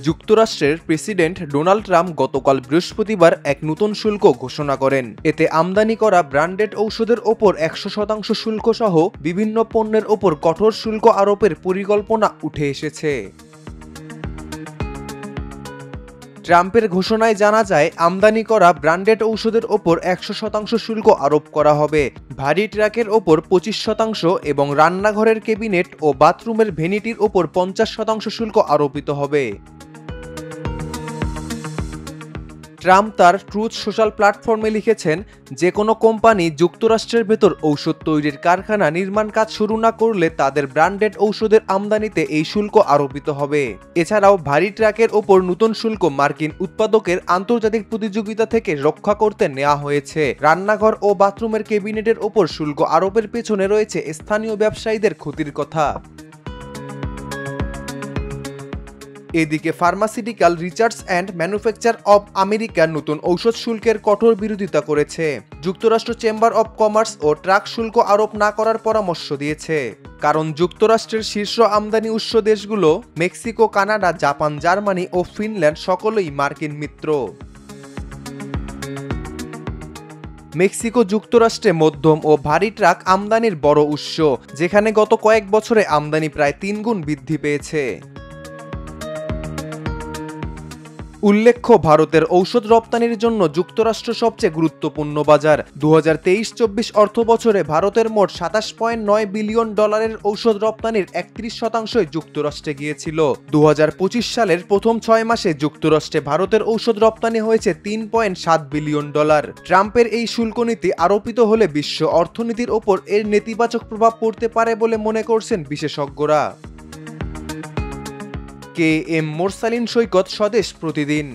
যুক্তরাষ্ট্রের president Donald Trump গতকাল বৃহস্পতিবার এক নতুন শুল্ক ঘোষণা করেন। এতে আমদানি করা ব্র্যান্ডেড ঔষধের ওপর 100% শুল্ক সহ বিভিন্ন পণ্যের ওপর কঠোর শুল্ক আরোপের পরিকল্পনা উঠে এসেছে। ট্রাম্পের ঘোষণায় জানা যায়, আমদানি করা ব্র্যান্ডেড ঔষধের ওপর 100% শুল্ক আরোপ করা হবে। ভারী ট্রাকের ওপর 25% এবং রান্নাঘরের ক্যাবিনেট ও বাথরুমের ভ্যানিটির ওপর 50% শুল্ক আরোপিত হবে। ট্রাম্প তার ট্রুথ সোশ্যাল প্ল্যাটফর্মে লিখেছেন, যে কোনো কোম্পানি যুক্তরাষ্ট্রের ভেতর ঔষধ তৈরির কারখানা নির্মাণ কাজ শুরু না করলে তাদের ব্র্যান্ডেড ঔষধের আমদানিতে এই শুল্ক আরোপিত হবে। এছাড়াও ভারী ট্রাকের ওপর নতুন শুল্ক মার্কিন উৎপাদকের আন্তর্জাতিক প্রতিযোগিতা থেকে রক্ষা করতে নেওয়া হয়েছে। রান্নাঘর ও বাথরুমের ক্যাবিনেটের ওপর শুল্ক আরোপের পেছনে রয়েছে স্থানীয় ব্যবসায়ীদের ক্ষতির কথা। এদিকে pharmaceutical research and manufacture of America নতুন ঔষধ শুল্কের কঠোর বিরোধিতা করেছে। যুক্তরাষ্ট্র চেম্বার অব কমার্স ও ট্রাক শুল্ক আরোপ না করার পরামর্শ দিয়েছে, কারণ যুক্তরাষ্ট্রের শীর্ষ আমদানি উৎস দেশগুলো মেক্সিকো, কানাডা, জাপান, জার্মানি ও ফিনল্যান্ড সকলেই মার্কিন মিত্র। মেক্সিকো যুক্তরাষ্ট্রে মধ্যম ও ভারী ট্রাক আমদানির বড় উৎস, যেখানে গত কয়েক বছরে আমদানি প্রায় 3 গুণ বৃদ্ধি পেয়েছে। উল্লেখ্য, ভারতের ঔষধ রপ্তানির জন্য যুক্তরাষ্ট্র সবচেয়ে গুরুত্বপূর্ণ বাজার। 2023-24 অর্থবছরে ভারতের মোট $27.9 বিলিয়ন ঔষধ রপ্তানির 31% যুক্তরাষ্ট্রে গিয়েছিল। 2025 সালের প্রথম 6 মাসে যুক্তরাষ্ট্রে ভারতের ঔষধ রপ্তানি হয়েছে $3.7 বিলিয়ন। ট্রাম্পের এই শুল্ক নীতি আরোপিত হলে বিশ্ব অর্থনীতির ওপর এর নেতিবাচক প্রভাব পড়তে পারে বলে মনে করছেন বিশেষজ্ঞরা। কে এম মোরসালিন সৈকত, স্বদেশ প্রতিদিন।